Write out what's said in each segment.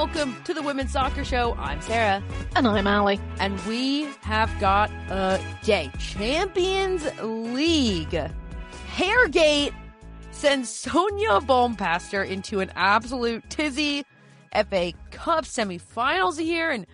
welcome to the Women's Soccer Show. I'm Sarah. And I'm Allie. And we have got a day. Champions League. Hairgate sends Sonia Bompaster into an absolute tizzy. FA Cup semifinals here, and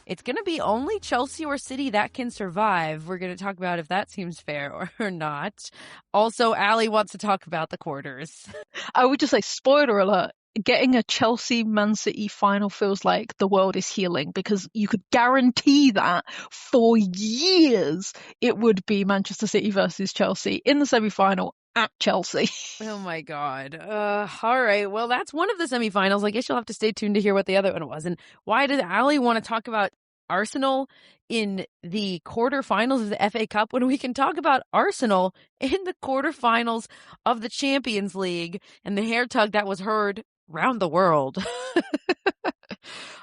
it's going to be only Chelsea or City that can survive. We're going to talk about if that seems fair or not. Also, Allie wants to talk about the quarters. I would just say, spoiler alert, getting a Chelsea-Man City final feels like the world is healing, because you could guarantee that for years it would be Manchester City versus Chelsea in the semi-final at Chelsea. Oh my God. All right. Well, that's one of the semifinals. I guess you'll have to stay tuned to hear what the other one was. And why did Allie want to talk about Arsenal in the quarterfinals of the FA Cup when we can talk about Arsenal in the quarterfinals of the Champions League and the hair tug that was heard around the world?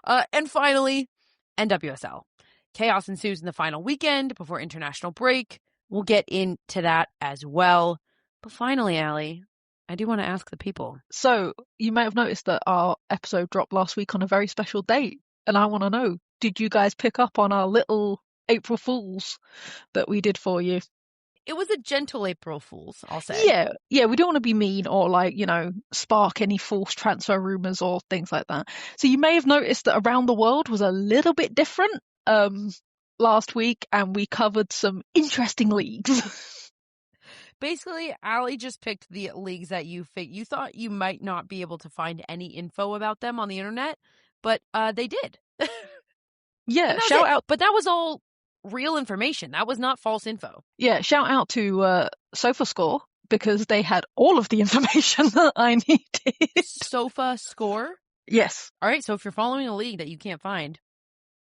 And finally, NWSL. Chaos ensues in the final weekend before international break. We'll get into that as well. But finally, Allie, I do want to ask the people. So, you may have noticed that our episode dropped last week on a very special date. And I want to know, did you guys pick up on our little April Fools that we did for you? It was a gentle April Fool's, I'll say. Yeah, we don't want to be mean or spark any false transfer rumours or things like that. So you may have noticed that Around the World was a little bit different last week, and we covered some interesting leagues. Basically, Allie just picked the leagues that you thought you might not be able to find any info about them on the internet, but they did. Yeah, shout out. But that was all real information. That was not false info. Yeah, shout out to SofaScore, because they had all of the information that I needed. SofaScore? Yes. All right, so if you're following a league that you can't find,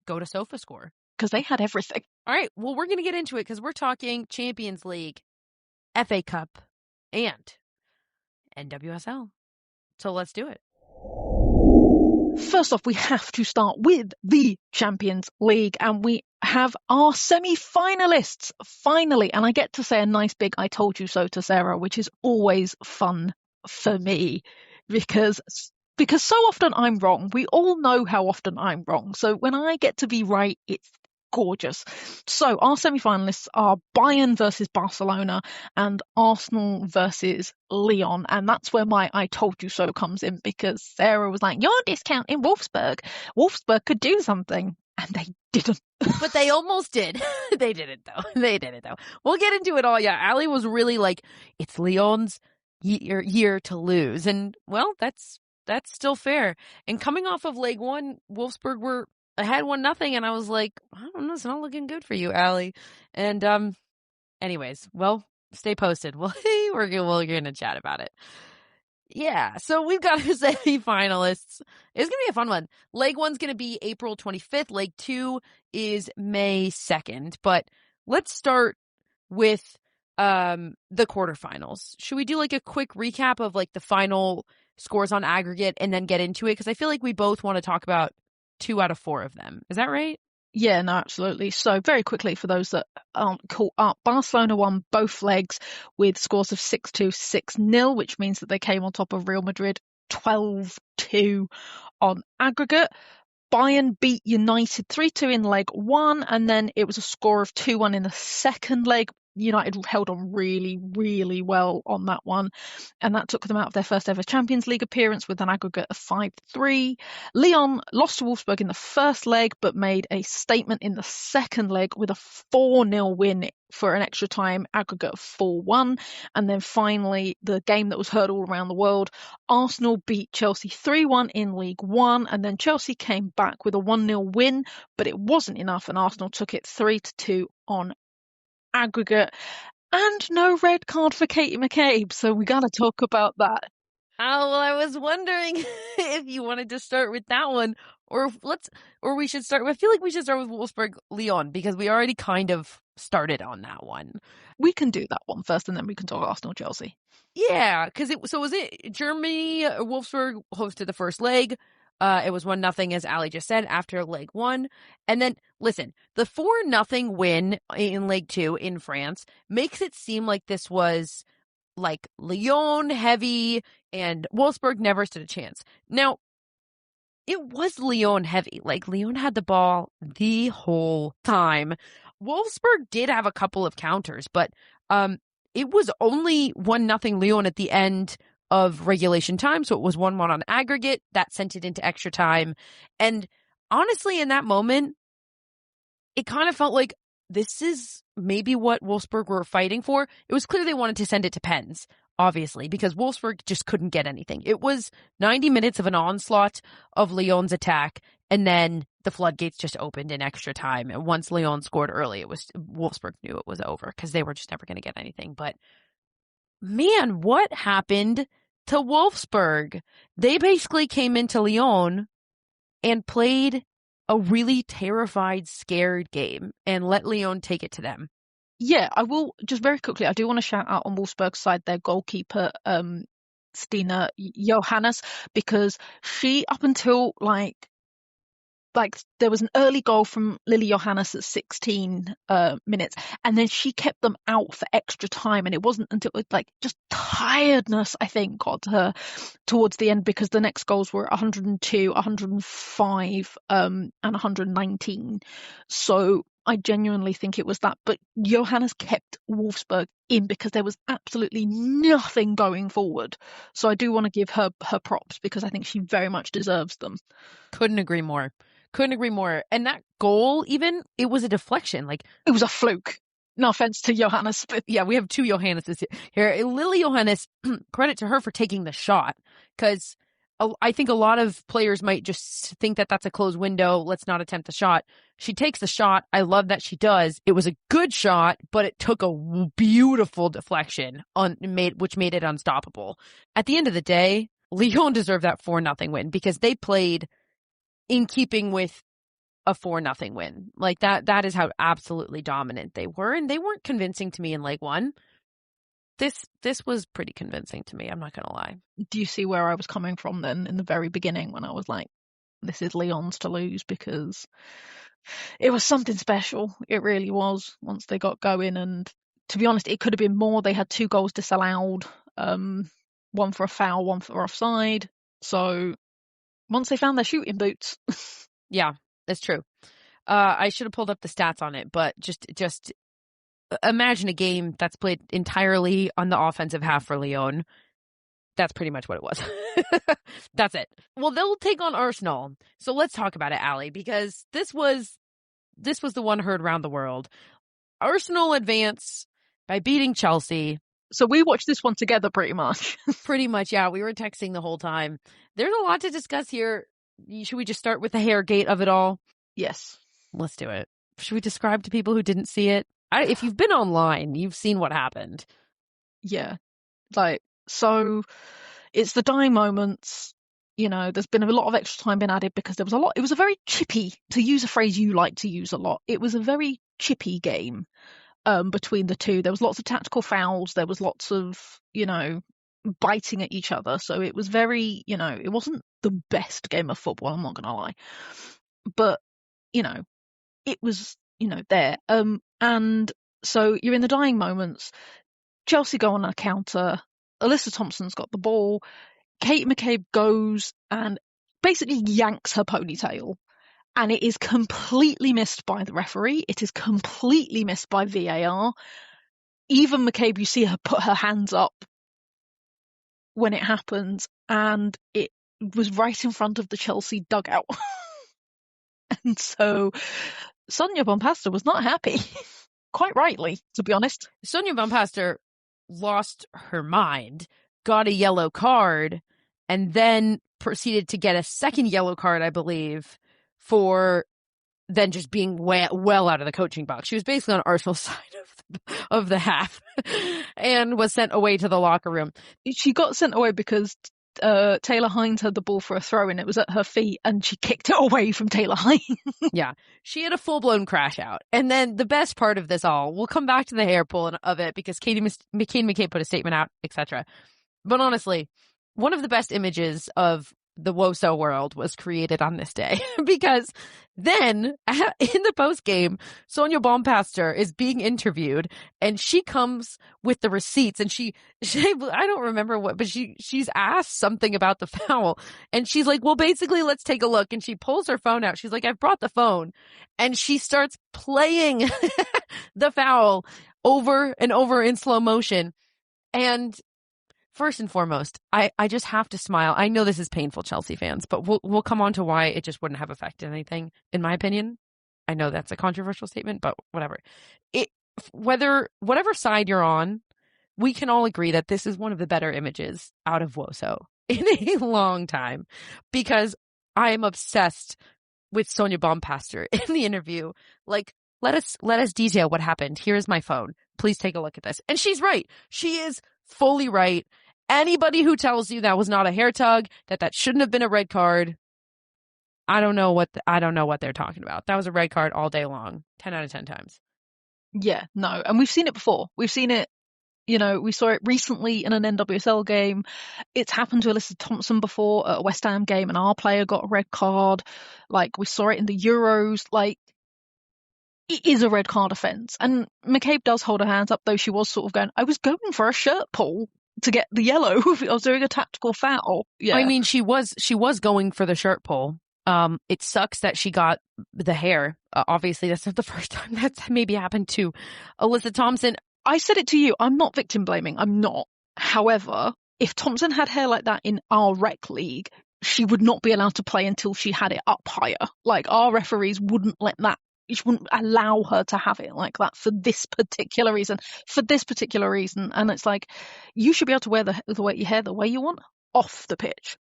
go to SofaScore. Because they had everything. All right, well, we're going to get into it because we're talking Champions League, FA Cup, and NWSL. So let's do it. First off, we have to start with the Champions League, and we have our semi-finalists, finally. And I get to say a nice big I told you so to Sarah, which is always fun for me, because so often I'm wrong. We all know how often I'm wrong. So when I get to be right, it's gorgeous. So our semi-finalists are Bayern versus Barcelona and Arsenal versus Lyon, and that's where my I told you so comes in, because Sarah was like, you're discounting Wolfsburg. Wolfsburg could do something, and they didn't. But they almost did. They didn't though. We'll get into it all. Yeah, Allie was really like, it's Lyon's year to lose, and well, that's still fair. And coming off of leg one, Wolfsburg were ahead 1-0, and I was like, I don't know, it's not looking good for you, Allie. And anyways, well, stay posted. We're gonna chat about it. Yeah, so we've got our semi-finalists. It's gonna be a fun one. Leg one's gonna be April 25th. Leg two is May 2nd. But let's start with the quarterfinals. Should we do like a quick recap of like the final scores on aggregate and then get into it? Because I feel like we both want to talk about 2 out of 4 of them. Is that right? Yeah, no, absolutely. So very quickly, for those that aren't caught up, Barcelona won both legs with scores of 6-2, 6-0, which means that they came on top of Real Madrid 12-2 on aggregate. Bayern beat United 3-2 in leg one, and then it was a score of 2-1 in the second leg. United held on really, really well on that one, and that took them out of their first ever Champions League appearance with an aggregate of 5-3. Lyon lost to Wolfsburg in the first leg, but made a statement in the second leg with a 4-0 win for an extra time aggregate of 4-1. And then finally, the game that was heard all around the world, Arsenal beat Chelsea 3-1 in League One, and then Chelsea came back with a 1-0 win, but it wasn't enough, and Arsenal took it 3-2 on aggregate. And no red card for Katie McCabe, so we gotta talk about that. Oh, well, I was wondering if you wanted to start with that one, or we should start. I feel like we should start with Wolfsburg Lyon, because we already kind of started on that one. We can do that one first, and then we can talk Arsenal Chelsea. Yeah, because was it Germany? Wolfsburg hosted the first leg. It was 1-0, as Allie just said, after leg one. And then, listen, the 4-0 win in leg two in France makes it seem like this was like Lyon heavy and Wolfsburg never stood a chance. Now, it was Lyon heavy. Like, Lyon had the ball the whole time. Wolfsburg did have a couple of counters, but it was only 1-0 Lyon at the end of regulation time. So it was 1-1 on aggregate. That sent it into extra time. And honestly, in that moment, it kind of felt like this is maybe what Wolfsburg were fighting for. It was clear they wanted to send it to pens, obviously, because Wolfsburg just couldn't get anything. It was 90 minutes of an onslaught of Lyon's attack, and then the floodgates just opened in extra time. And once Lyon scored early, Wolfsburg knew it was over because they were just never going to get anything. But man, what happened to Wolfsburg? They basically came into Lyon and played a really terrified, scared game and let Lyon take it to them. Yeah, I will just very quickly. I do want to shout out on Wolfsburg's side their goalkeeper, Stina Johannes, because she, up until like there was an early goal from Lily Johannes at 16 minutes, and then she kept them out for extra time, and it wasn't until like just tiredness, I think, got to her towards the end, because the next goals were 102, 105, and 119. So I genuinely think it was that. But Johannes kept Wolfsburg in because there was absolutely nothing going forward. So I do want to give her props, because I think she very much deserves them. Couldn't agree more. Couldn't agree more. And that goal, even, it was a deflection. Like, it was a fluke. No offense to Johannes, but yeah, we have two Johanneses here. Lily Johannes, credit to her for taking the shot, because I think a lot of players might just think that that's a closed window. Let's not attempt the shot. She takes the shot. I love that she does. It was a good shot, but it took a beautiful deflection which made it unstoppable. At the end of the day, Lyon deserved that 4-0 win, because they played in keeping with a 4-0 win. Like, that is how absolutely dominant they were, and they weren't convincing to me in leg one. This was pretty convincing to me, I'm not gonna lie. Do you see where I was coming from then in the very beginning, when I was like, this is Lyon's to lose? Because it was something special. It really was, once they got going. And to be honest, it could have been more. They had 2 goals disallowed, one for a foul, one for offside. So once they found their shooting boots. Yeah, that's true. I should have pulled up the stats on it, but just imagine a game that's played entirely on the offensive half for Lyon. That's pretty much what it was. That's it. Well, they'll take on Arsenal. So let's talk about it, Allie, because this was the one heard around the world. Arsenal advance by beating Chelsea. So we watched this one together pretty much. Pretty much, yeah. We were texting the whole time. There's a lot to discuss here. Should we just start with the hair gate of it all? Yes. Let's do it. Should we describe to people who didn't see it? If you've been online, you've seen what happened. Yeah. So it's the dying moments. You know, there's been a lot of extra time being added because there was a lot. It was a very chippy, to use a phrase you like to use a lot. It was a very chippy game between the two. There was lots of tactical fouls. There was lots of, biting at each other. So it was very, it wasn't the best game of football, I'm not going to lie. But, it was, there. And so you're in the dying moments. Chelsea go on a counter. Alyssa Thompson's got the ball. Kate McCabe goes and basically yanks her ponytail. And it is completely missed by the referee. It is completely missed by VAR. Even McCabe, you see her put her hands up when it happens, and it was right in front of the Chelsea dugout. And so Sonia Bompaster was not happy. Quite rightly, to be honest. Sonia Bompaster lost her mind, got a yellow card, and then proceeded to get a second yellow card, I believe, for then just being well out of the coaching box. She was basically on Arsenal's side of the half and was sent away to the locker room. She got sent away because Taylor Hines had the ball for a throw and it was at her feet and she kicked it away from Taylor Hines. Yeah, she had a full-blown crash out. And then the best part of this all, we'll come back to the hair pull of it because Kate McCabe put a statement out, etc. But honestly, one of the best images of the WOSO world was created on this day because then in the post game, Sonia Bompaster is being interviewed and she comes with the receipts and she I don't remember what, but she's asked something about the foul and she's like, well, basically let's take a look. And she pulls her phone out. She's like, I've brought the phone, and she starts playing the foul over and over in slow motion. And first and foremost, I just have to smile. I know this is painful, Chelsea fans, but we'll come on to why it just wouldn't have affected anything, in my opinion. I know that's a controversial statement, but whatever. Whatever side you're on, we can all agree that this is one of the better images out of WOSO in a long time, because I am obsessed with Sonia Bompaster in the interview. Like, let us detail what happened. Here is my phone. Please take a look at this. And she's right. She is fully right. Anybody who tells you that was not a hair tug, that shouldn't have been a red card, I don't know what they're talking about. That was a red card all day long, 10 out of 10 times. Yeah, no, and we've seen it before. We've seen it, we saw it recently in an NWSL game. It's happened to Alyssa Thompson before at a West Ham game, and our player got a red card. Like, we saw it in the Euros. Like, it is a red card offence. And McCabe does hold her hands up, though she was sort of going, I was going for a shirt pull to get the yellow. I was doing a tactical foul. Yeah. I mean, she was going for the shirt pull. It sucks that she got the hair. Obviously, that's not the first time that's maybe happened to Alyssa Thompson. I said it to you. I'm not victim blaming. I'm not. However, if Thompson had hair like that in our rec league, she would not be allowed to play until she had it up higher. Like, our referees wouldn't let that. She wouldn't allow her to have it like that for this particular reason. And it's like, you should be able to wear your hair the way you want off the pitch.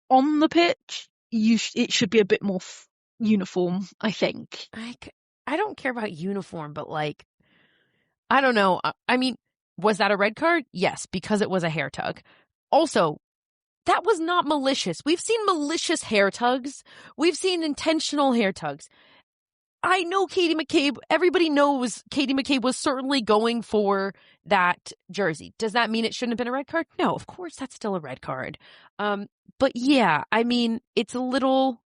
On the pitch, it should be a bit more uniform, I think. I don't care about uniform, but like, I don't know. I mean, was that a red card? Yes, because it was a hair tug. Also, that was not malicious. We've seen malicious hair tugs. We've seen intentional hair tugs. I know Katie McCabe, everybody knows Katie McCabe was certainly going for that jersey. Does that mean it shouldn't have been a red card? No, of course that's still a red card. But yeah, I mean, it's a little,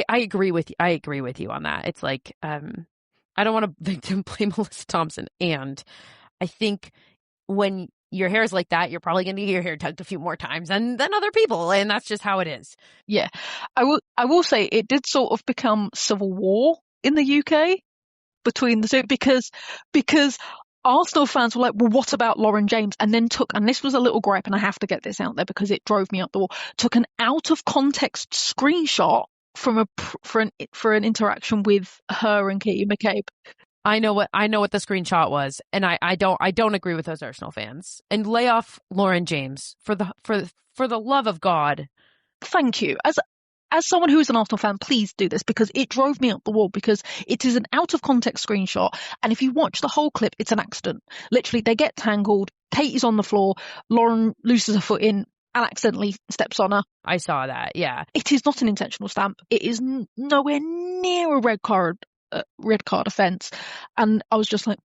I agree with you. I agree with you on that. It's like, I don't want to victim blame Alyssa Thompson. And I think when your hair is like that, you're probably going to get your hair tugged a few more times than other people. And that's just how it is. Yeah. I will say it did sort of become civil war in the UK between the two, because Arsenal fans were like, well, what about Lauren James? And then and this was a little gripe, and I have to get this out there because it drove me up the wall, took an out of context screenshot from for an interaction with her and Katie McCabe. I know what the screenshot was, and I don't agree with those Arsenal fans. And lay off Lauren James for the love of God. Thank you. As someone who is an Arsenal fan, please do this, because it drove me up the wall, because it is an out of context screenshot. And if you watch the whole clip, it's an accident. Literally, they get tangled. Kate is on the floor. Lauren loses her foot in and accidentally steps on her. I saw that. Yeah. It is not an intentional stamp. It is nowhere near a red card offence. And I was just like,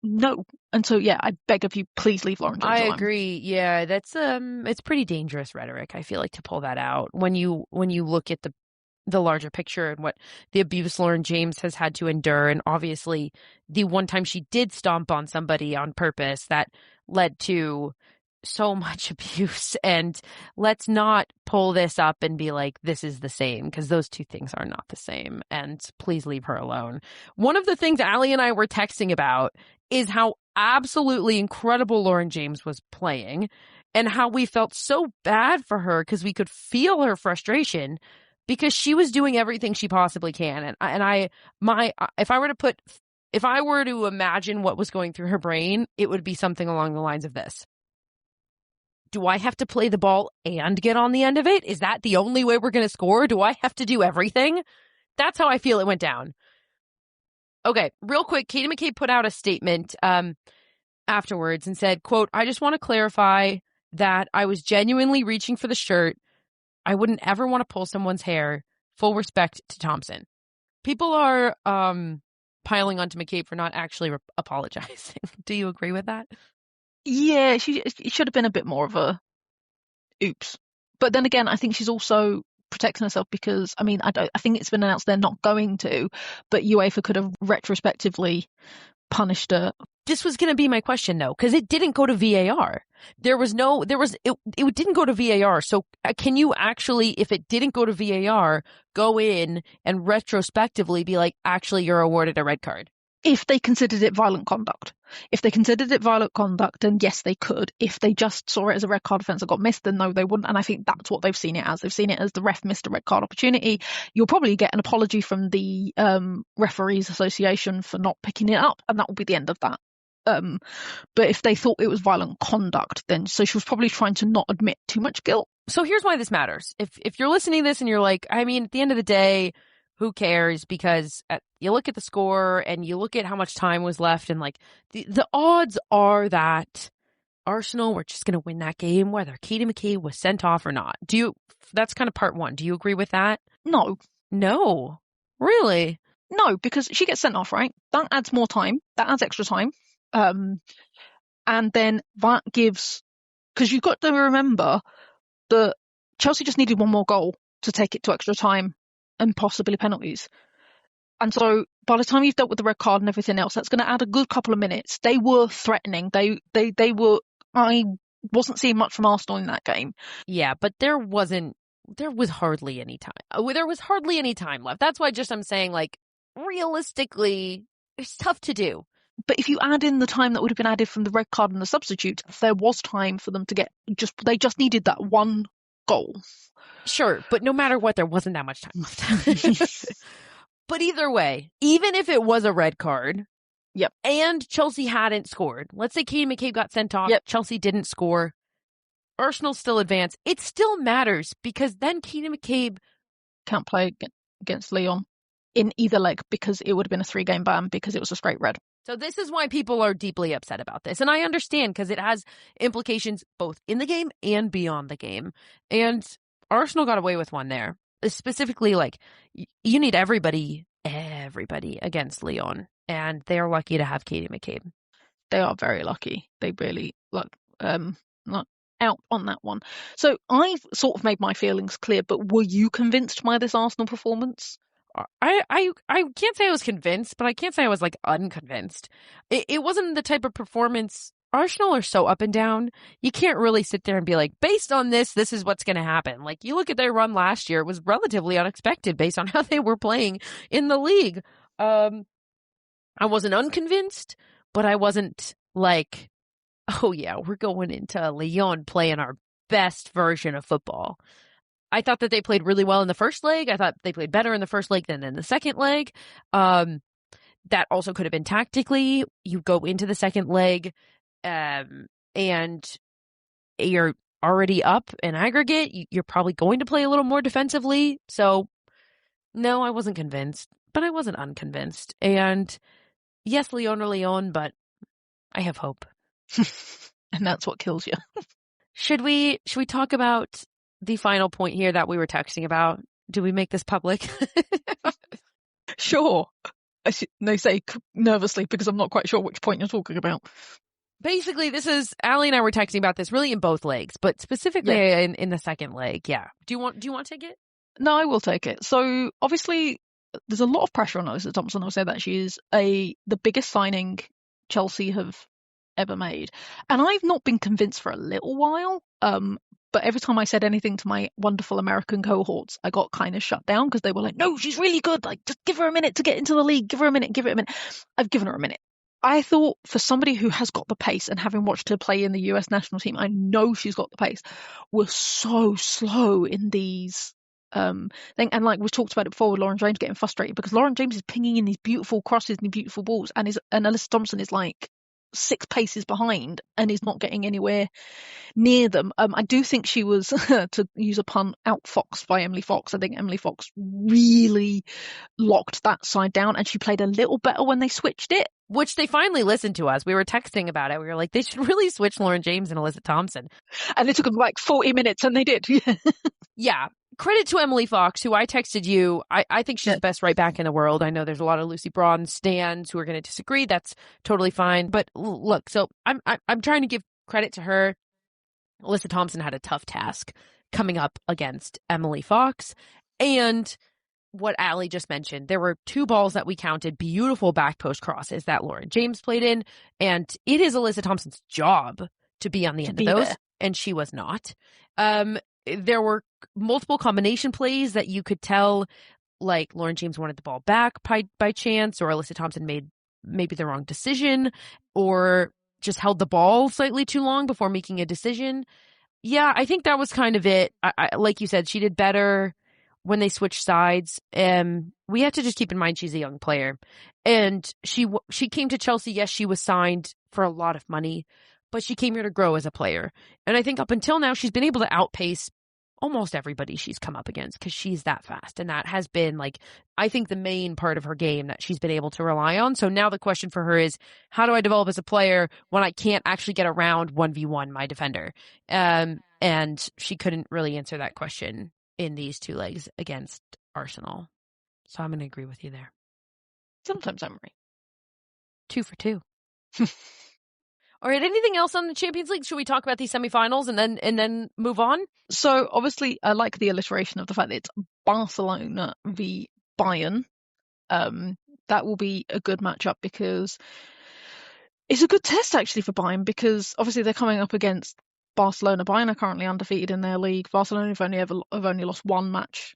no. And so, yeah, I beg of you, please leave Lauren James alone. I agree. Yeah, that's it's pretty dangerous rhetoric, I feel like, to pull that out when you look at the larger picture and what the abuse Lauren James has had to endure. And obviously the one time she did stomp on somebody on purpose that led to so much abuse. And let's not pull this up and be like, this is the same, because those two things are not the same. And please leave her alone. One of the things Allie and I were texting about is how absolutely incredible Lauren James was playing, and how we felt so bad for her because we could feel her frustration because she was doing everything she possibly can. If I were to imagine what was going through her brain, it would be something along the lines of this. Do I have to play the ball and get on the end of it? Is that the only way we're going to score? Do I have to do everything? That's how I feel it went down. Okay, real quick, Katie McCabe put out a statement afterwards and said, quote, I just want to clarify that I was genuinely reaching for the shirt. I wouldn't ever want to pull someone's hair. Full respect to Thompson. People are piling onto McCabe for not actually apologizing. Do you agree with that? Yeah, it should have been a bit more of a oops. But then again, I think she's also protecting herself because, I mean, I think it's been announced they're not going to, but UEFA could have retrospectively punished her. This was going to be my question, though, because it didn't go to VAR. It didn't go to VAR. So can you actually, if it didn't go to VAR, go in and retrospectively be like, actually, you're awarded a red card? If they considered it violent conduct. If they considered it violent conduct, then yes, they could. If they just saw it as a red card offence that got missed, then no, they wouldn't. And I think that's what they've seen it as. They've seen it as the ref missed a red card opportunity. You'll probably get an apology from the Referees Association for not picking it up, and that will be the end of that. But if they thought it was violent conduct, then so she was probably trying to not admit too much guilt. So here's why this matters. If you're listening to this and you're like, I mean, at the end of the day, who cares? Because you look at the score and you look at how much time was left, and like the odds are that Arsenal were just going to win that game, whether Katie McCabe was sent off or not. That's kind of part one. Do you agree with that? No. No. Really? No, because she gets sent off, right? That adds more time. That adds extra time. And then that gives, because you've got to remember that Chelsea just needed one more goal to take it to extra time and possibly penalties. And so by the time you've dealt with the red card and everything else, that's going to add a good couple of minutes. They were threatening. I wasn't seeing much from Arsenal in that game. Yeah, but there was hardly any time. There was hardly any time left. That's why I'm saying, like, realistically, it's tough to do. But if you add in the time that would have been added from the red card and the substitute, there was time for them to they just needed that one goal. Sure, but no matter what, there wasn't that much time left. But either way, even if it was a red card, yep, and Chelsea hadn't scored, let's say Katie McCabe got sent off, yep, Chelsea didn't score, Arsenal still advanced, it still matters because then Katie McCabe can't play against Lyon in either leg because it would have been a 3-game ban because it was a straight red. So this is why people are deeply upset about this. And I understand because it has implications both in the game and beyond the game. And Arsenal got away with one there. Specifically, like, you need everybody against Lyon. And they're lucky to have Katie McCabe. They are very lucky. They really not out on that one. So I've sort of made my feelings clear, but were you convinced by this Arsenal performance? I can't say I was convinced, but I can't say I was, like, unconvinced. It wasn't the type of performance. Arsenal are so up and down. You can't really sit there and be like, based on this is what's going to happen. Like, you look at their run last year, it was relatively unexpected based on how they were playing in the league. I wasn't unconvinced, but I wasn't like, oh yeah, we're going into Lyon playing our best version of football. I thought that they played really well in the first leg. I thought they played better in the first leg than in the second leg. That also could have been tactically. You go into the second leg, and you're already up in aggregate. You're probably going to play a little more defensively. So, no, I wasn't convinced, but I wasn't unconvinced. And yes, Lyon or Lyon, but I have hope. And that's what kills you. Should we talk about the final point here that we were texting about? Do we make this public? Sure. They say nervously because I'm not quite sure which point you're talking about. Basically, Allie and I were texting about this really in both legs, but specifically in the second leg. Yeah. Do you want to take it? No, I will take it. So obviously there's a lot of pressure on Alyssa Thompson. I would say that she is the biggest signing Chelsea have ever made. And I've not been convinced for a little while. But every time I said anything to my wonderful American cohorts, I got kind of shut down because they were like, no, she's really good. Like, just give her a minute to get into the league. Give her a minute. I've given her a minute. I thought for somebody who has got the pace, and having watched her play in the US national team, I know she's got the pace, was so slow in these thing. And like we talked about it before with Lauren James getting frustrated because Lauren James is pinging in these beautiful crosses and these beautiful balls, and Alyssa Thompson is like 6 paces behind and is not getting anywhere near them. I do think she was, to use a pun, outfoxed by Emily Fox. I think Emily Fox really locked that side down, and she played a little better when they switched it. Which they finally listened to us. We were texting about it. We were like, they should really switch Lauren James and Alyssa Thompson. And it took them like 40 minutes, and they did. Yeah. Credit to Emily Fox, who I texted you. I think she's the best right back in the world. I know there's a lot of Lucy Braun stans who are going to disagree. That's totally fine. But look, so I'm trying to give credit to her. Alyssa Thompson had a tough task coming up against Emily Fox. And what Allie just mentioned, there were 2 balls that we counted, beautiful back post crosses that Lauren James played in. And it is Alyssa Thompson's job to be on the end of those. There. And she was not. There were multiple combination plays that you could tell, like Lauren James wanted the ball back by chance, or Alyssa Thompson made maybe the wrong decision, or just held the ball slightly too long before making a decision. Yeah, I think that was kind of it. Like you said, she did better when they switched sides. We have to just keep in mind she's a young player. And she came to Chelsea. Yes, she was signed for a lot of money, but she came here to grow as a player. And I think up until now, she's been able to outpace almost everybody she's come up against because she's that fast. And that has been, like, I think the main part of her game that she's been able to rely on. So now the question for her is, how do I develop as a player when I can't actually get around 1v1 my defender? And she couldn't really answer that question in these 2 legs against Arsenal. So I'm going to agree with you there. Sometimes I'm right. 2 for 2. All right, anything else on the Champions League? Should we talk about these semifinals and then move on? So obviously, I like the alliteration of the fact that it's Barcelona v Bayern. That will be a good matchup because it's a good test actually for Bayern, because obviously they're coming up against Barcelona. Bayern are currently undefeated in their league. Barcelona have only lost 1 match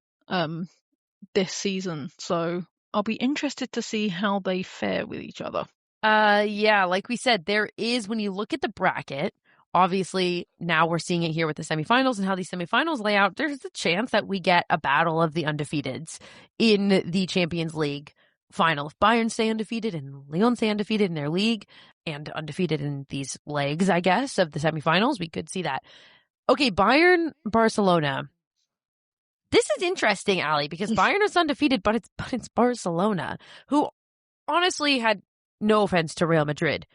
this season, so I'll be interested to see how they fare with each other. Yeah, like we said, there is, when you look at the bracket, obviously now we're seeing it here with the semifinals and how these semifinals lay out. There's a chance that we get a battle of the undefeateds in the Champions League final. If Bayern stay undefeated and Lyon stay undefeated in their league and undefeated in these legs, I guess, of the semifinals, we could see that. Okay, Bayern, Barcelona. This is interesting, Allie, because Bayern is undefeated, but it's Barcelona, who honestly had, no offense to Real Madrid,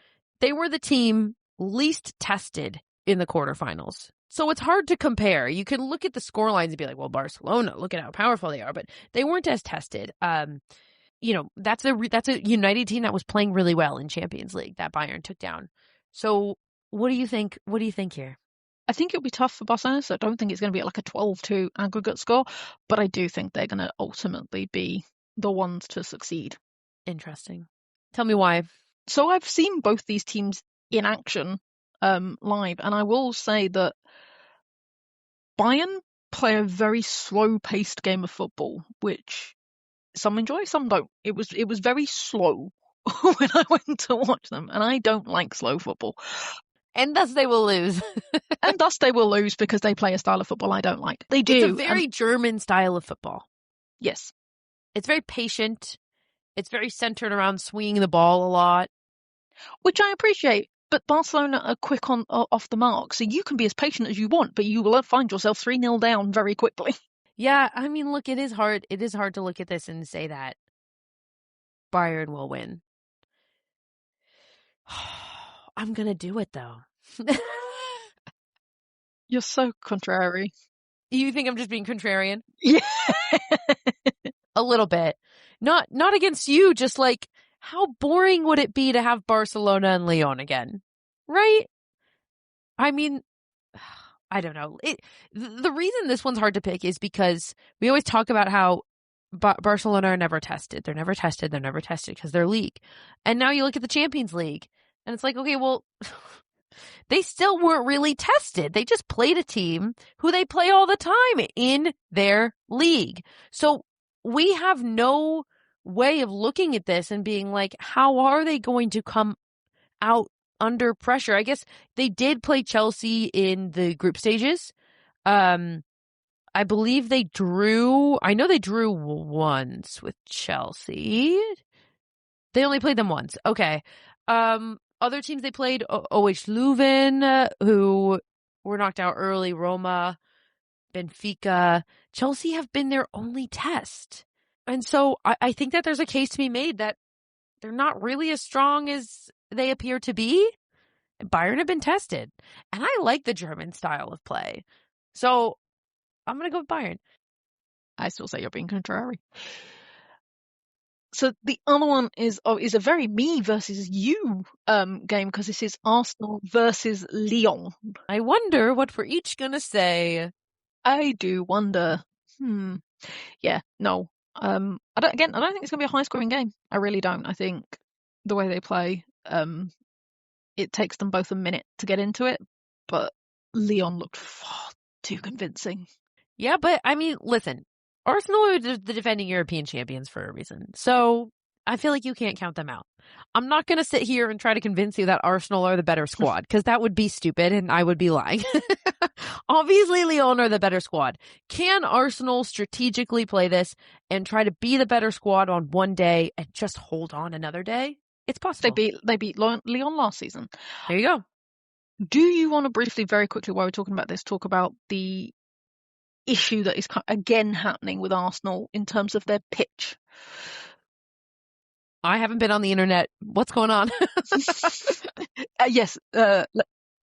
they were the team least tested in the quarterfinals. So it's hard to compare. You can look at the scorelines and be like, well, Barcelona, look at how powerful they are, but they weren't as tested. That's a United team that was playing really well in Champions League that Bayern took down. So what do you think? What do you think here? I think it'll be tough for Barcelona, so I don't think it's going to be like a 12-2 aggregate score, but I do think they're going to ultimately be the ones to succeed. Interesting. Tell me why. So I've seen both these teams in action live, and I will say that Bayern play a very slow-paced game of football, which some enjoy, some don't. It was very slow when I went to watch them, and I don't like slow football. And thus they will lose. And thus they will lose because they play a style of football I don't like. They do. It's a very German style of football. Yes. It's very patient. It's very centered around swinging the ball a lot. Which I appreciate, but Barcelona are quick off the mark, so you can be as patient as you want, but you will find yourself 3-0 down very quickly. Yeah, I mean, look, it is hard. It is hard to look at this and say that Bayern will win. I'm going to do it, though. You're so contrary. You think I'm just being contrarian? Yeah. A little bit. Not against you, just like, how boring would it be to have Barcelona and Lyon again? Right? I mean, I don't know. The reason this one's hard to pick is because we always talk about how Barcelona are never tested. They're never tested because they're league. And now you look at the Champions League and it's like, okay, well, they still weren't really tested. They just played a team who they play all the time in their league. So we have no way of looking at this and being like, how are they going to come out under pressure? I guess they did play Chelsea in the group stages. I believe they drew. I know they drew once with Chelsea. They only played them once. Okay. Other teams they played, OH Leuven, who were knocked out early, Roma, Benfica. Chelsea have been their only test. And so I think that there's a case to be made that they're not really as strong as they appear to be. Bayern have been tested. And I like the German style of play. So I'm going to go with Bayern. I still say you're being contrary. So the other one is a very me versus you game, because this is Arsenal versus Lyon. I wonder what we're each going to say. I do wonder. Yeah, no. I don't think it's going to be a high-scoring game. I really don't. I think the way they play, it takes them both a minute to get into it, but Lyon looked far too convincing. Yeah, but I mean, listen, Arsenal are the defending European champions for a reason. So I feel like you can't count them out. I'm not going to sit here and try to convince you that Arsenal are the better squad because that would be stupid and I would be lying. Obviously, Lyon are the better squad. Can Arsenal strategically play this and try to be the better squad on one day and just hold on another day? It's possible. They beat Lyon last season. There you go. Do you want to briefly, very quickly, while we're talking about this, talk about the issue that is again happening with Arsenal in terms of their pitch? I haven't been on the internet. What's going on? Yes,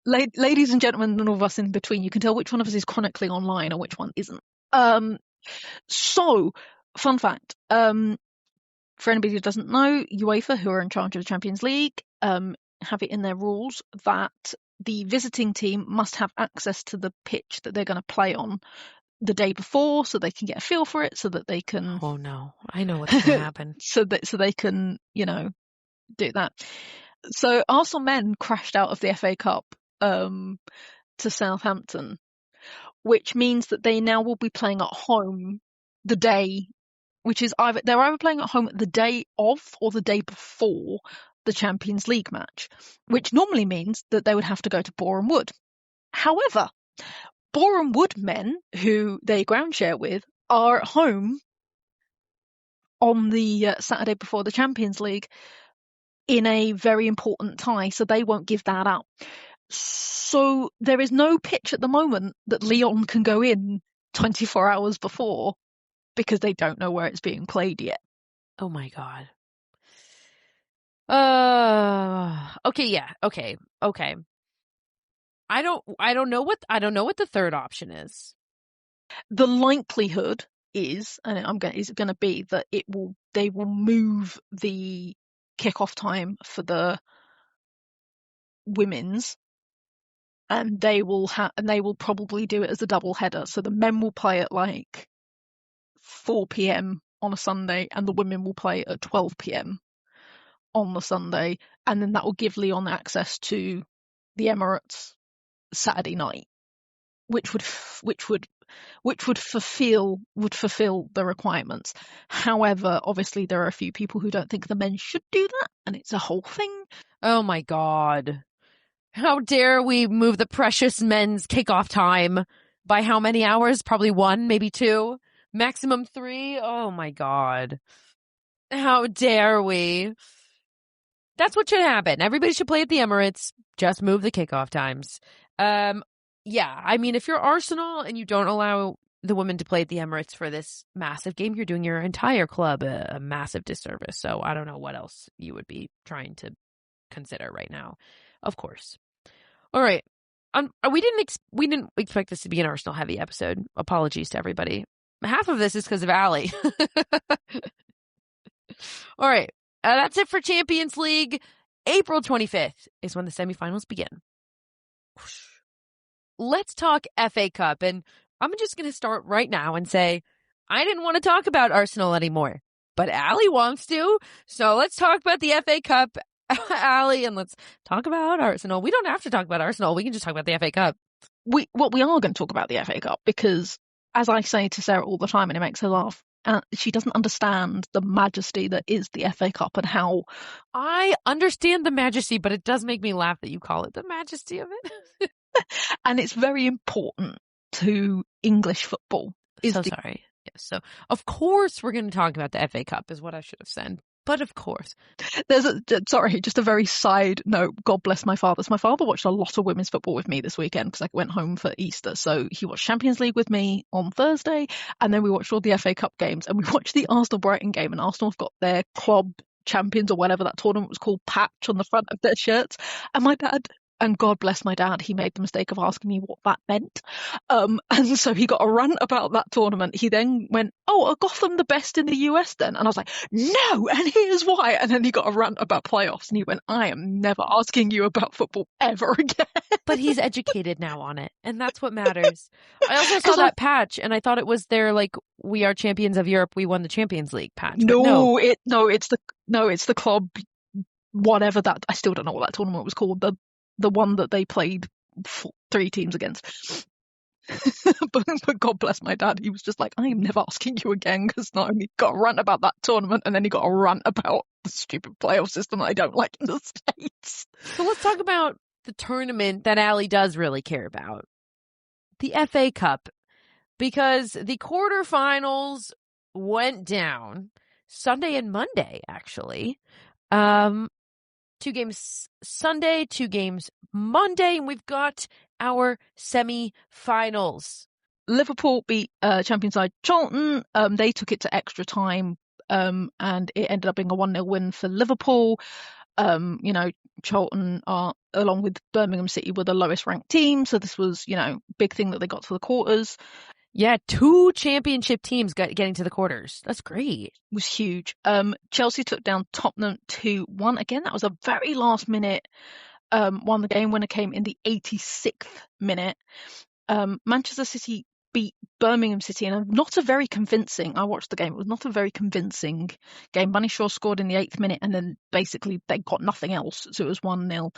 ladies and gentlemen, and all of us in between, you can tell which one of us is chronically online and which one isn't. So, fun fact, for anybody who doesn't know, UEFA, who are in charge of the Champions League, have it in their rules that the visiting team must have access to the pitch that they're going to play on the day before, so they can get a feel for it, so that they can. Oh no, I know what's going to happen. so they can, do that. So Arsenal men crashed out of the FA Cup to Southampton, which means that they now will be playing at home the day, which is they're either playing at home the day of or the day before the Champions League match, which normally means that they would have to go to Boreham Wood. However, Boreham Wood men, who they ground share with, are at home on the Saturday before the Champions League in a very important tie, so they won't give that up. So there is no pitch at the moment that Lyon can go in 24 hours before because they don't know where it's being played yet. Oh my god. Okay, yeah. Okay. I don't know what the third option is. The likelihood is going to be that they will move the kickoff time for the women's, and they will probably do it as a double header. So the men will play at like 4 p.m. on a Sunday, and the women will play at 12 p.m. on the Sunday, and then that will give Lyon access to the Emirates Saturday night, which would fulfill the requirements. However, obviously there are a few people who don't think the men should do that, and it's a whole thing. Oh my god. How dare we move the precious men's kickoff time by how many hours? Probably 1, maybe 2, maximum 3. Oh my god. How dare we? That's what should happen. Everybody should play at the Emirates. Just move the kickoff times. Yeah, I mean, if you're Arsenal and you don't allow the women to play at the Emirates for this massive game, you're doing your entire club a massive disservice. So I don't know what else you would be trying to consider right now. Of course. All right. We didn't expect this to be an Arsenal heavy episode. Apologies to everybody. Half of this is because of Ali. All right. That's it for Champions League. April 25th is when the semifinals begin. Let's talk FA Cup. And I'm just going to start right now and say, I didn't want to talk about Arsenal anymore, but Ali wants to. So let's talk about the FA Cup, Ali, and let's talk about Arsenal. We don't have to talk about Arsenal. We can just talk about the FA Cup. We are going to talk about the FA Cup because, as I say to Sarah all the time, and it makes her laugh, she doesn't understand the majesty that is the FA Cup and how. I understand the majesty, but it does make me laugh that you call it the majesty of it. And it's very important to English football. Sorry. Yes. So, of course, we're going to talk about the FA Cup, is what I should have said. But of course. Just a very side note. God bless my father. So my father watched a lot of women's football with me this weekend because I went home for Easter. So he watched Champions League with me on Thursday, and then we watched all the FA Cup games, and we watched the Arsenal-Brighton game, and Arsenal have got their club champions or whatever that tournament was called patch on the front of their shirts. And my dad And God bless my dad, he made the mistake of asking me what that meant. And so he got a rant about that tournament. He then went, "Oh, are Gotham the best in the US then?" And I was like, "No, and here's why." And then he got a rant about playoffs, and he went, "I am never asking you about football ever again." But he's educated now on it, and that's what matters. I also saw that patch, and I thought it was their like, "We are champions of Europe. We won the Champions League" patch. But no, it's the club, whatever that. I still don't know what that tournament was called. The one that they played 3 teams against. but God bless my dad, he was just like, "I am never asking you again," because not only got a rant about that tournament, and then he got a rant about the stupid playoff system that I don't like in the States. So let's talk about the tournament that Allie does really care about, the FA Cup, because the quarterfinals went down Sunday and Monday, actually. 2 games Sunday, 2 games Monday, and we've got our semi-finals. Liverpool beat champion side Charlton. They took it to extra time, and it ended up being a 1-0 win for Liverpool. Charlton are, along with Birmingham City, were the lowest ranked team, so this was, big thing that they got to the quarters. Yeah, 2 championship teams getting to the quarters. That's great. It was huge. Chelsea took down Tottenham 2-1. Again, that was a very last minute won the game winner came in the 86th minute. Manchester City beat Birmingham City in not a very convincing, I watched the game, it was not a very convincing game. Bunny Shaw scored in the 8th minute, and then basically they got nothing else, so it was 1-0.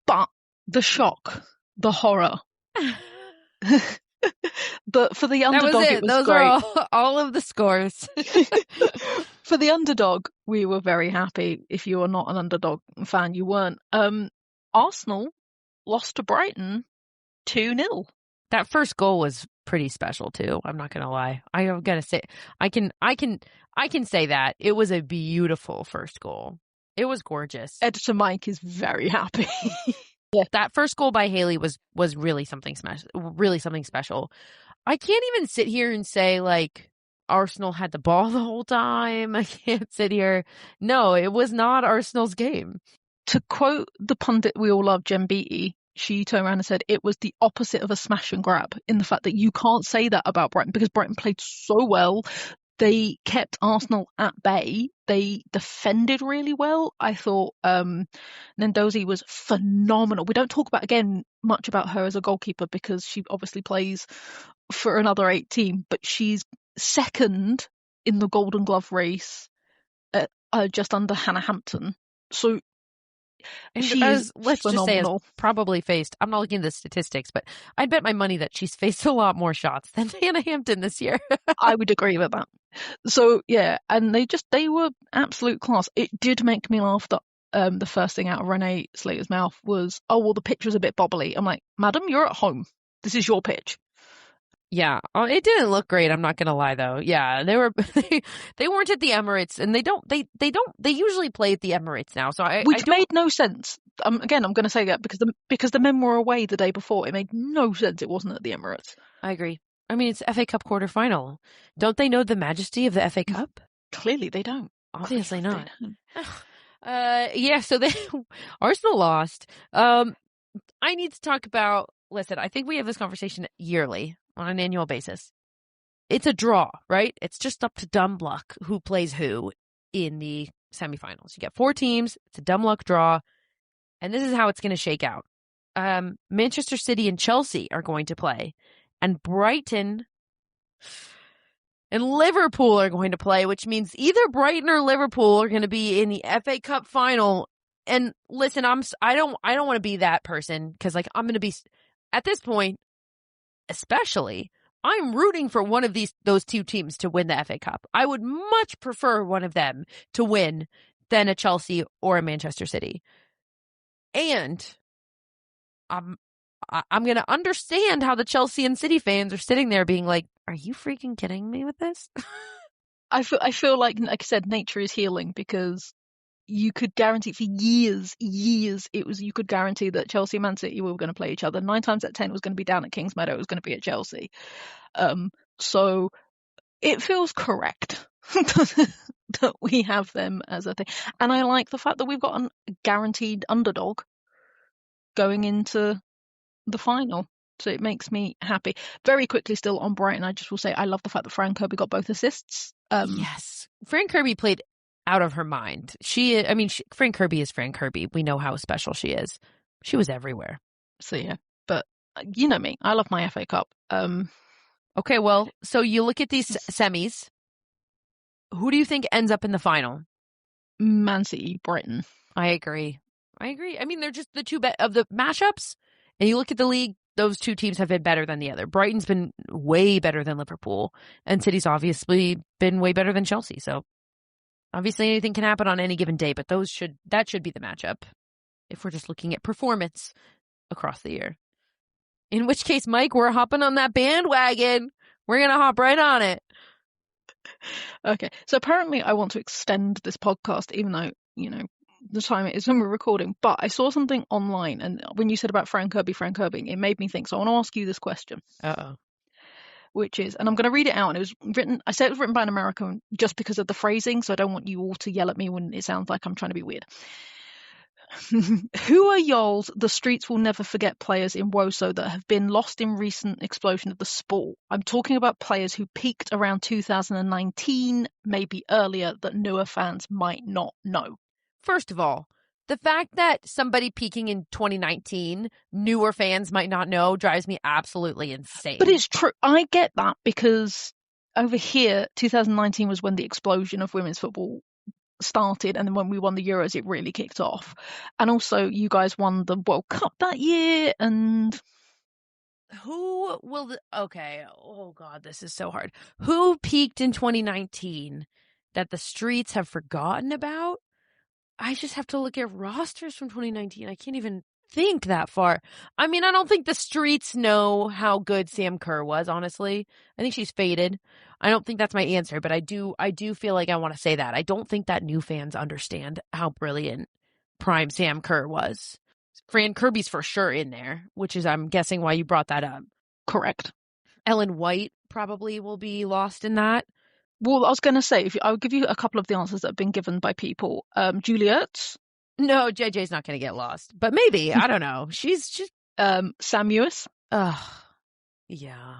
But the shock, the horror. But for the underdog, it was Those great. Are all of the scores. For the underdog, we were very happy. If you are not an underdog fan, you weren't. Arsenal lost to Brighton 2-0. That first goal was pretty special too. I'm not gonna lie. I'm gonna say I can say that it was a beautiful first goal. It was gorgeous. Editor Mike is very happy. Yeah. That first goal by Haley was really something special. I can't even sit here and say like Arsenal had the ball the whole time. I can't sit here. No, it was not Arsenal's game. To quote the pundit we all love, Jen Beattie, she turned around and said it was the opposite of a smash and grab, in the fact that you can't say that about Brighton, because Brighton played so well. They kept Arsenal at bay. They defended really well. I thought Ndozi was phenomenal. We don't talk much about her as a goalkeeper, because she obviously plays for another 8 team, but she's second in the Golden Glove race, just under Hannah Hampton. So let's phenomenal. just say, has probably faced, I'm not looking at the statistics, but I'd bet my money that she's faced a lot more shots than Hannah Hampton this year. I would agree with that. So yeah, and they were absolute class. It did make me laugh that the first thing out of Renee Slater's mouth was, "Oh, well, the pitch was a bit bobbly." I'm like, "Madam, you're at home. This is your pitch." Yeah, it didn't look great. I'm not gonna lie though. Yeah, they were they weren't at the Emirates, and they usually play at the Emirates now. So which made no sense. Again, I'm going to say that because the men were away the day before. It made no sense. It wasn't at the Emirates. I agree. I mean, it's FA Cup quarterfinal. Don't they know the majesty of the FA Cup? Clearly, they don't. Obviously not. Yeah. So Arsenal lost. I need to talk about. Listen, I think we have this conversation yearly on an annual basis. It's a draw, right? It's just up to dumb luck who plays who in the semifinals. You get 4 teams. It's a dumb luck draw. And this is how it's going to shake out. Manchester City and Chelsea are going to play. And Brighton and Liverpool are going to play, which means either Brighton or Liverpool are going to be in the FA Cup final. And listen, I don't want to be that person, because like I'm going to be, at this point, especially, I'm rooting for one of those 2 teams to win the FA Cup. I would much prefer one of them to win than a Chelsea or a Manchester City. And I'm going to understand how the Chelsea and City fans are sitting there being like, "Are you freaking kidding me with this?" I feel like I said, nature is healing, because you could guarantee for years, you could guarantee that Chelsea and Man City were going to play each other. 9 times out of 10 it was going to be down at Kingsmeadow. It was going to be at Chelsea. So it feels correct that we have them as a thing. And I like the fact that we've got a guaranteed underdog. going into the final. So it makes me happy. Very quickly still on Brighton, I just will say I love the fact that Fran Kirby got both assists. Yes. Fran Kirby played out of her mind. Fran Kirby is Fran Kirby. We know how special she is. She was everywhere. So yeah, but you know me. I love my FA Cup. Okay, well, so you look at these semis. Who do you think ends up in the final? Man City, Brighton. I agree. I mean, they're just the two of the matchups. And you look at the league, those two teams have been better than the other. Brighton's been way better than Liverpool, and City's obviously been way better than Chelsea. So obviously anything can happen on any given day, but that should be the matchup if we're just looking at performance across the year. In which case, Mike, we're hopping on that bandwagon. We're going to hop right on it. Okay. So apparently I want to extend this podcast, even though, the time it is when we're recording. But I saw something online, and when you said about Fran Kirby, it made me think. So I want to ask you this question. Uh-oh. Which is, and I'm going to read it out, and I said it was written by an American just because of the phrasing, so I don't want you all to yell at me when it sounds like I'm trying to be weird. Who are y'all's the streets will never forget players in Woso that have been lost in recent explosion of the sport? I'm talking about players who peaked around 2019, maybe earlier, that newer fans might not know. First of all, the fact that somebody peaking in 2019, newer fans might not know, drives me absolutely insane. But it's true. I get that because over here, 2019 was when the explosion of women's football started, and then when we won the Euros, it really kicked off. And also, you guys won the World Cup that year, and who will? Okay, oh God, this is so hard. Who peaked in 2019 that the streets have forgotten about? I just have to look at rosters from 2019. I can't even think that far. I mean, I don't think the streets know how good Sam Kerr was, honestly. I think she's faded. I don't think that's my answer, but I do feel like I want to say that. I don't think that new fans understand how brilliant prime Sam Kerr was. Fran Kirby's for sure in there, which is, I'm guessing, why you brought that up. Correct. Ellen White probably will be lost in that. Well, I was going to say, I'll give you a couple of the answers that have been given by people. Juliet. No, JJ's not going to get lost, but maybe. I don't know. She's just Sam Ewis. Yeah.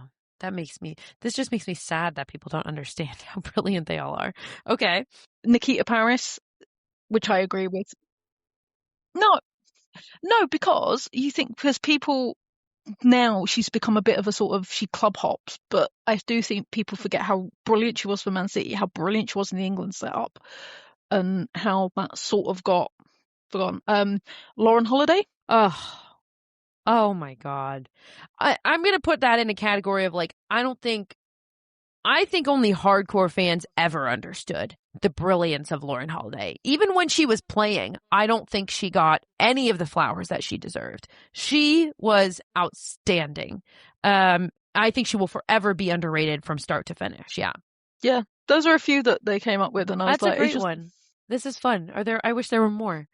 This just makes me sad that people don't understand how brilliant they all are. Okay. Nikita Paris, which I agree with. No, because people now, she's become a bit of a sort of, she club hops, but I do think people forget how brilliant she was for Man City, how brilliant she was in the England setup, and how that sort of got forgotten. Lauren Holiday. Oh my God. I'm going to put that in a category of I think only hardcore fans ever understood the brilliance of Lauren Holiday. Even when she was playing, I don't think she got any of the flowers that she deserved. She was outstanding. I think she will forever be underrated from start to finish. Yeah. Yeah. Those are a few that they came up with, and I was like, that's a great one. This is fun. I wish there were more.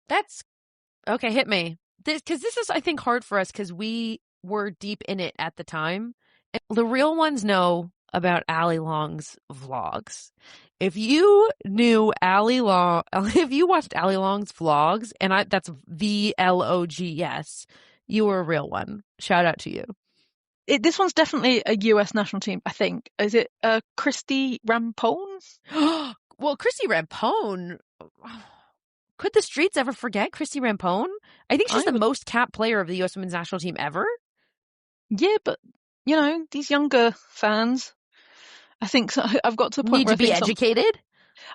That's okay. Hit me. Because this is, I think, hard for us because we were deep in it at the time. And the real ones know about Ali Long's vlogs. If you knew Ali Long, if you watched Ali Long's vlogs, and that's VLOGS, you were a real one. Shout out to you. This one's definitely a US national team, I think. Is it Christy Rampone? Well, Christy Rampone. Could the streets ever forget Christy Rampone? I think she's the most capped player of the U.S. women's national team ever. Yeah, but, these younger fans, I think I've got to a point need where to be educated.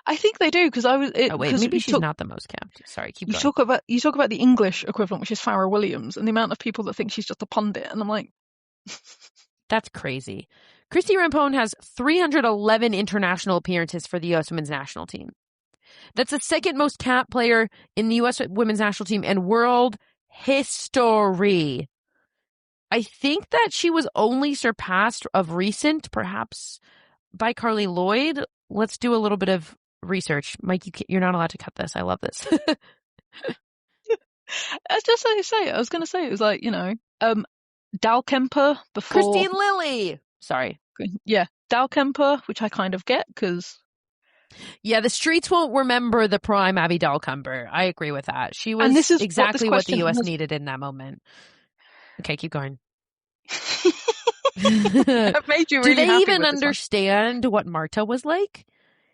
I think they do, because maybe she's not the most capped. Sorry, keep going. You talk about the English equivalent, which is Farrah Williams, and the amount of people that think she's just a pundit, and I'm like, that's crazy. Christy Rampone has 311 international appearances for the U.S. women's national team. That's the second most capped player in the U.S. women's national team and world history. I think that she was only surpassed of recent, perhaps, by Carly Lloyd. Let's do a little bit of research. Mike, you're not allowed to cut this. I love this. That's just how you say it. I was going to say, it was like, Dal Kemper before... Christine Lilly! Sorry. Yeah, Dal Kemper, which I kind of get, because Yeah, the streets won't remember the prime Abby Dahlkumber. I agree with that. She And was this is exactly what the U.S. has... needed in that moment. Okay, keep going. That made you Do really they happy even with this one. understand what Marta was like?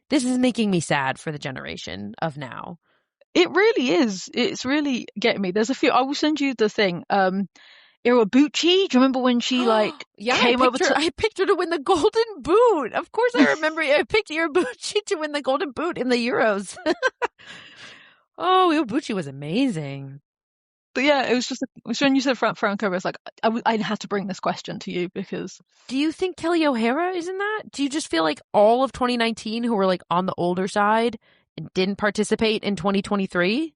This is making me sad for the generation of now. It really is. It's really getting me. There's a few. I will send you the thing. Iwabuchi. Do you remember when she Yeah, came over to? I picked her to win the Golden Boot. Of course, I remember. I picked Iwabuchi to win the Golden Boot in the Euros. Oh, Iwabuchi was amazing. But yeah, it was when you said Franco, it's like I had to bring this question to you because. Do you think Kelly O'Hara is in that? Do you just feel like all of 2019 who were like on the older side and didn't participate in 2023?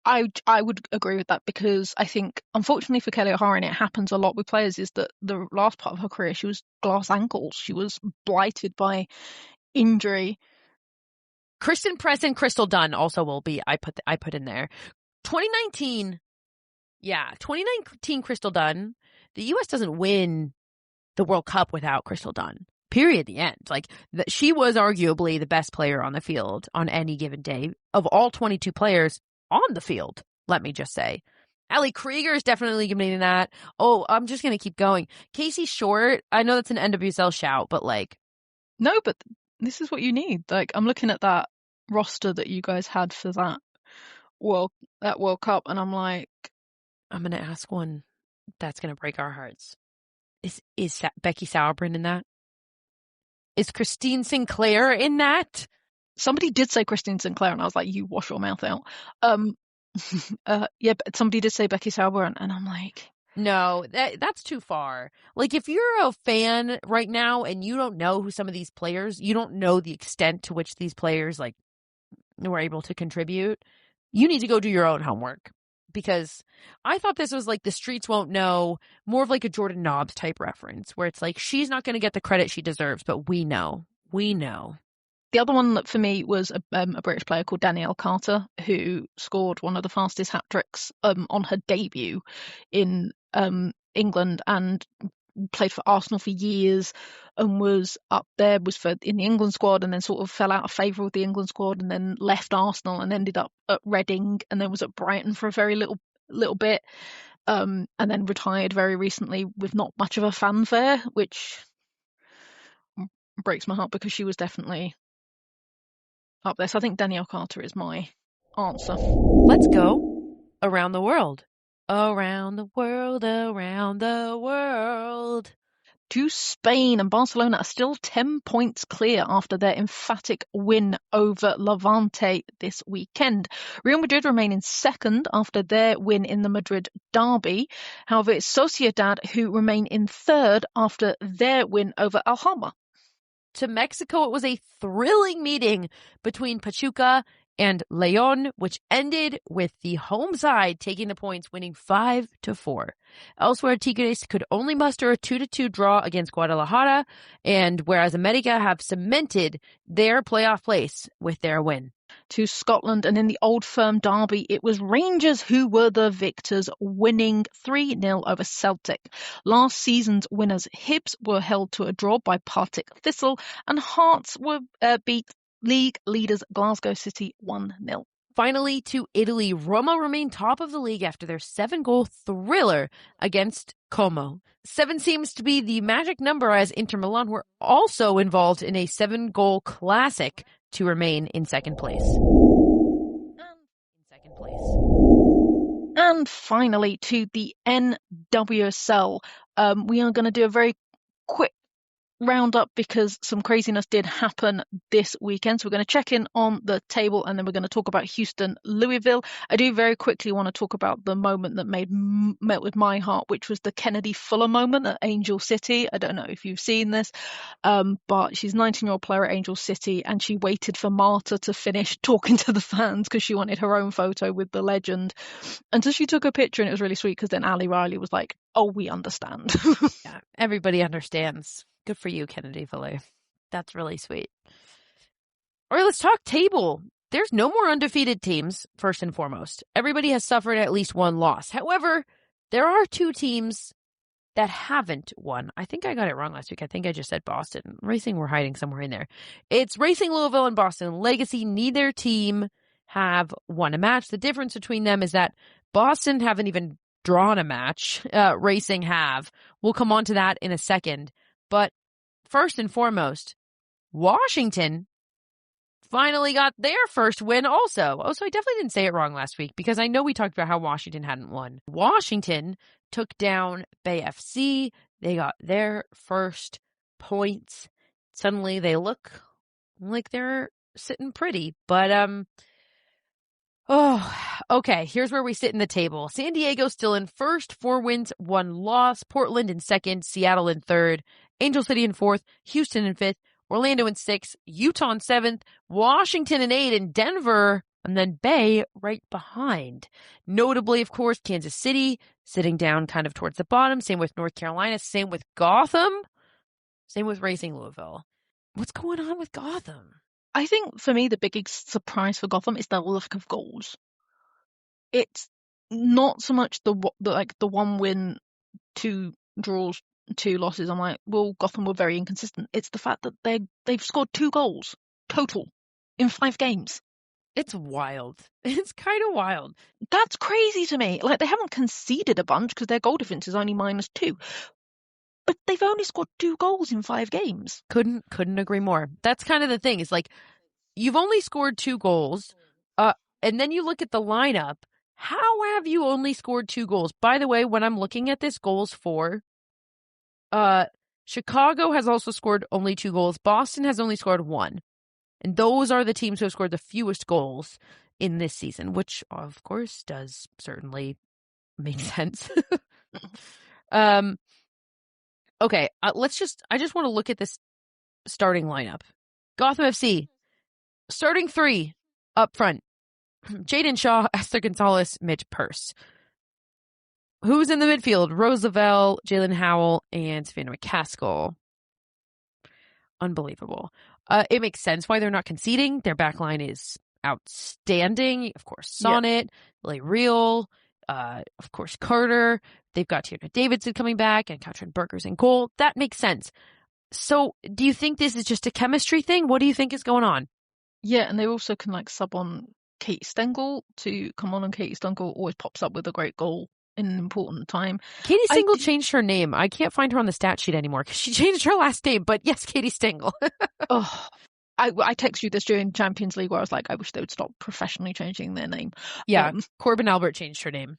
I would agree with that because I think, unfortunately for Kelly O'Hara, and it happens a lot with players, is that the last part of her career she was glass ankles. She was blighted by injury. Kristen Press and Crystal Dunn also will be. I put in there. 2019, yeah, 2019 Crystal Dunn. The U.S. doesn't win the World Cup without Crystal Dunn. Period. The end. Like she was arguably the best player on the field on any given day of all 22 players on the field. Let me just say, Ali Krieger is definitely giving that. Oh, I'm just gonna keep going. Casey Short. I know that's an NWSL shout, but like, no, but this is what you need. Like, I'm looking at that roster that you guys had for that World Cup, and I'm like, I'm gonna ask one that's gonna break our hearts. Is Becky Sauerbrunn in that? Is Christine Sinclair in that? Somebody did say Christine Sinclair, and I was like, you wash your mouth out. Yeah, but somebody did say Becky Sauerbrunn, and I'm like, no, that's too far. Like, if you're a fan right now and you don't know who some of these players, you don't know the extent to which these players like were able to contribute, you need to go do your own homework. Because I thought this was like the streets won't know, more of like a Jordan Nobbs type reference, where it's like she's not going to get the credit she deserves, but we know. We know. The other one that for me was a British player called Danielle Carter, who scored one of the fastest hat tricks on her debut in England and played for Arsenal for years and was up there, in the England squad, and then sort of fell out of favour with the England squad and then left Arsenal and ended up at Reading and then was at Brighton for a very little bit, and then retired very recently with not much of a fanfare, which breaks my heart because she was definitely up there. So I think Danielle Carter is my answer. Let's go around the world. Around the world, around the world. To Spain, and Barcelona are still 10 points clear after their emphatic win over Levante this weekend. Real Madrid remain in second after their win in the Madrid derby. However, it's Sociedad who remain in third after their win over Alhama. To Mexico, it was a thrilling meeting between Pachuca and León, which ended with the home side taking the points, winning 5-4. Elsewhere, Tigres could only muster a 2-2 draw against Guadalajara, and whereas America have cemented their playoff place with their win. To Scotland, and in the Old Firm derby, it was Rangers who were the victors, winning 3-0 over Celtic. Last season's winners Hibs were held to a draw by Partick Thistle, and Hearts were beat league leaders Glasgow City 1-0. Finally, to Italy, Roma remained top of the league after their 7-goal thriller against Como. 7 seems to be the magic number, as Inter Milan were also involved in a 7-goal classic to remain in second place. And finally, to the NWSL. We are going to do a very quick roundup because some craziness did happen this weekend. So we're going to check in on the table and then we're going to talk about Houston, Louisville. I do very quickly want to talk about the moment that met with my heart, which was the Kennedy Fuller moment at Angel City. I don't know if you've seen this, but she's a 19-year-old player at Angel City and she waited for Marta to finish talking to the fans because she wanted her own photo with the legend. And so she took a picture and it was really sweet because then Ali Riley was like, oh, we understand. Yeah, everybody understands. Good for you, Kennedy Fuller. That's really sweet. All right, let's talk table. There's no more undefeated teams, first and foremost. Everybody has suffered at least one loss. However, there are 2 teams that haven't won. I think I got it wrong last week. I think I just said Boston. Racing, we're hiding somewhere in there. It's Racing Louisville and Boston Legacy. Neither team have won a match. The difference between them is that Boston haven't even drawn a match. Racing have. We'll come on to that in a second. But first and foremost, Washington finally got their first win also. Oh, so I definitely didn't say it wrong last week because I know we talked about how Washington hadn't won. Washington took down Bay FC. They got their first points. Suddenly they look like they're sitting pretty. But, okay. Here's where we sit in the table. San Diego still in first, 4 wins, 1 loss. Portland in second, Seattle in third, Angel City in fourth, Houston in fifth, Orlando in 6th, Utah in 7th, Washington in 8th, and Denver, and then Bay right behind. Notably, of course, Kansas City sitting down kind of towards the bottom. Same with North Carolina. Same with Gotham. Same with Racing Louisville. What's going on with Gotham? I think for me, the biggest surprise for Gotham is the lack of goals. It's not so much the 1 win, 2 draws, 2 losses. I'm like, well, Gotham were very inconsistent. It's the fact that they've scored 2 goals total in 5 games. It's wild. It's kind of wild. That's crazy to me. Like, they haven't conceded a bunch because their goal difference is only -2. But they've only scored 2 goals in 5 games. Couldn't agree more. That's kind of the thing. It's like, you've only scored 2 goals, and then you look at the lineup. How have you only scored 2 goals? By the way, when I'm looking at this, goals for, Chicago has also scored only 2 goals. Boston has only scored 1. And those are the teams who have scored the fewest goals in this season, which, of course, does certainly make sense. Okay, I just want to look at this starting lineup. Gotham FC, starting 3 up front. Jaden Shaw, Esther Gonzalez, Mitch Purse. Who's in the midfield? Rose Lavelle, Jalen Howell, and Savannah McCaskill. Unbelievable. It makes sense why they're not conceding. Their backline is outstanding. Of course, Sonnet, Lay Real, of course, Carter. They've got Tierna Davidson coming back and Katrin Burgers in goal. That makes sense. So do you think this is just a chemistry thing? What do you think is going on? Yeah, and they also can sub on Kate Stengel to come on, and Katie Stengel always pops up with a great goal in an important time. Katie Stengel changed her name. I can't find her on the stat sheet anymore because she changed her last name. But yes, Katie Stengel. I text you this during Champions League where I was like, I wish they would stop professionally changing their name. Yeah, Corbin Albert changed her name.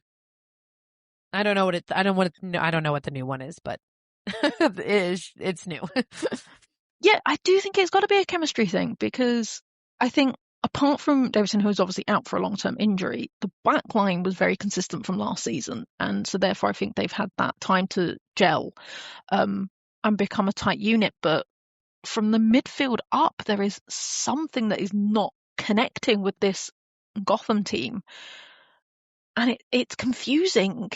I don't know what the new one is, but it's new. Yeah, I do think it's got to be a chemistry thing because I think apart from Davidson, who's obviously out for a long-term injury, the back line was very consistent from last season. And so therefore I think they've had that time to gel and become a tight unit. But from the midfield up, there is something that is not connecting with this Gotham team. And it's confusing.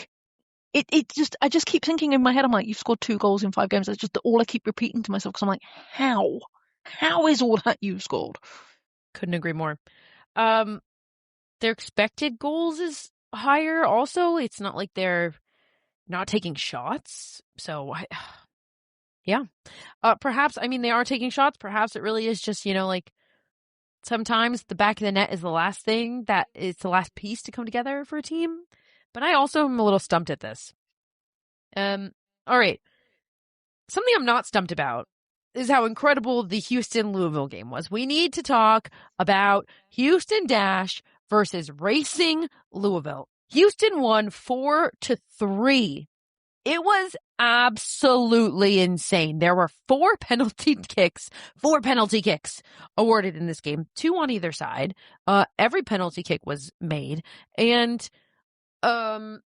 I just keep thinking in my head, I'm like, you've scored 2 goals in 5 games. That's just all I keep repeating to myself because I'm like, how is all that you've scored? Couldn't agree more. Their expected goals is higher also. It's not like they're not taking shots. So, yeah. Perhaps, they are taking shots. Perhaps it really is just, sometimes the back of the net is the last thing that is the last piece to come together for a team. But I also am a little stumped at this. All right. Something I'm not stumped about is how incredible the Houston-Louisville game was. We need to talk about Houston Dash versus Racing Louisville. Houston won 4-3. It was absolutely insane. There were 4 penalty kicks awarded in this game, 2 on either side. Every penalty kick was made. And I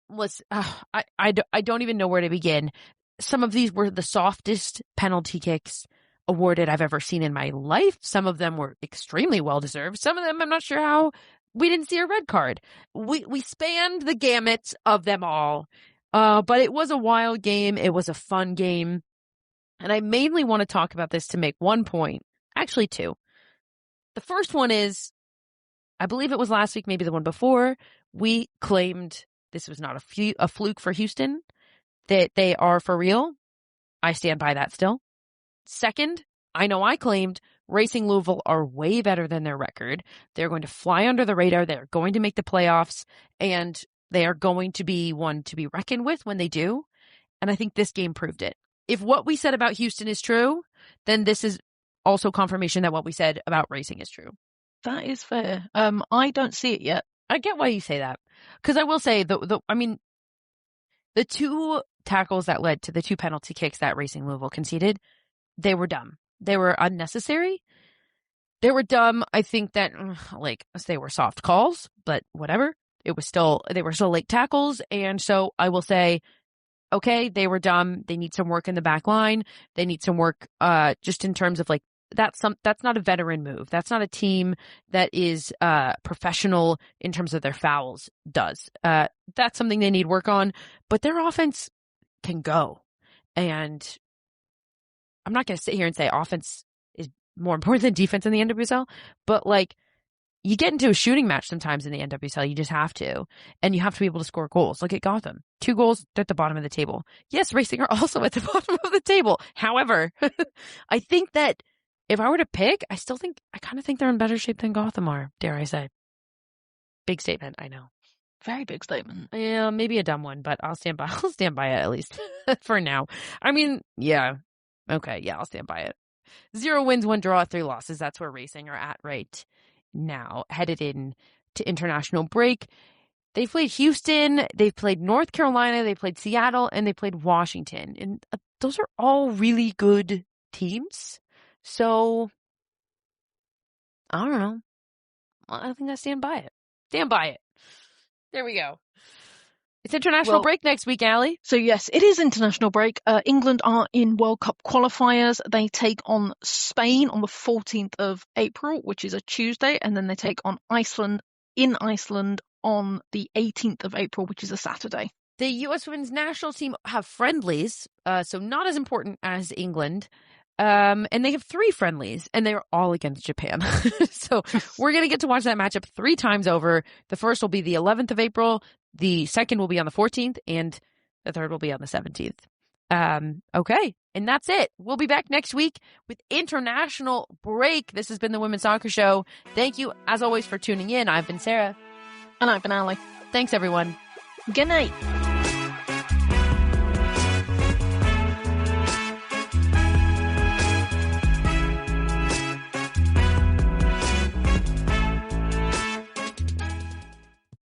don't even know where to begin. Some of these were the softest penalty kicks awarded I've ever seen in my life. Some of them were extremely well deserved. Some of them I'm not sure how we didn't see a red card. We spanned the gamut of them all. But it was a wild game. It was a fun game. And I mainly want to talk about this to make 1 point. Actually 2. The first one is, I believe it was last week, maybe the one before, we claimed this was not a fluke for Houston. that they are for real. I stand by that still. Second, I know I claimed Racing Louisville are way better than their record. They're going to fly under the radar. They're going to make the playoffs, and they are going to be one to be reckoned with when they do. And I think this game proved it. If what we said about Houston is true, then this is also confirmation that what we said about Racing is true. That is fair. I don't see it yet. I get why you say that. Because I will say, the 2 tackles that led to the 2 penalty kicks that Racing Louisville conceded, they were dumb. They were unnecessary. They were dumb. I think that, they were soft calls, but whatever. They were still late tackles. And so I will say, okay, they were dumb. They need some work in the back line. They need some work, just in terms of that's not a veteran move. That's not a team that is professional in terms of their fouls does. That's something they need work on, but their offense can go. And I'm not going to sit here and say offense is more important than defense in the NWSL, but you get into a shooting match sometimes in the NWSL. You just have to. And you have to be able to score goals. Look at Gotham. 2 goals, they're at the bottom of the table. Yes, Racing are also at the bottom of the table. However, I think that if I were to pick, I kind of think they're in better shape than Gotham are, dare I say. Big statement, I know. Very big statement. Yeah, maybe a dumb one, but I'll stand by it at least for now. I mean, yeah. Okay, yeah, I'll stand by it. 0 wins, 1 draw, 3 losses. That's where Racing are at right now, headed in to international break. They played Houston, they played North Carolina, they played Seattle, and they played Washington. And those are all really good teams. So, I don't know. I think I stand by it. Stand by it. There we go. It's international break next week, Allie. So yes, it is international break. England are in World Cup qualifiers. They take on Spain on the 14th of April, which is a Tuesday, and then they take on Iceland in Iceland on the 18th of April, which is a Saturday. The U.S. women's national team have friendlies, so not as important as England. And they have 3 friendlies, and they're all against Japan. So we're going to get to watch that matchup 3 times over. The first will be the 11th of April. The second will be on the 14th, and the third will be on the 17th. Okay, and that's it. We'll be back next week with international break. This has been the Women's Soccer Show. Thank you, as always, for tuning in. I've been Sarah. And I've been Allie. Thanks, everyone. Good night.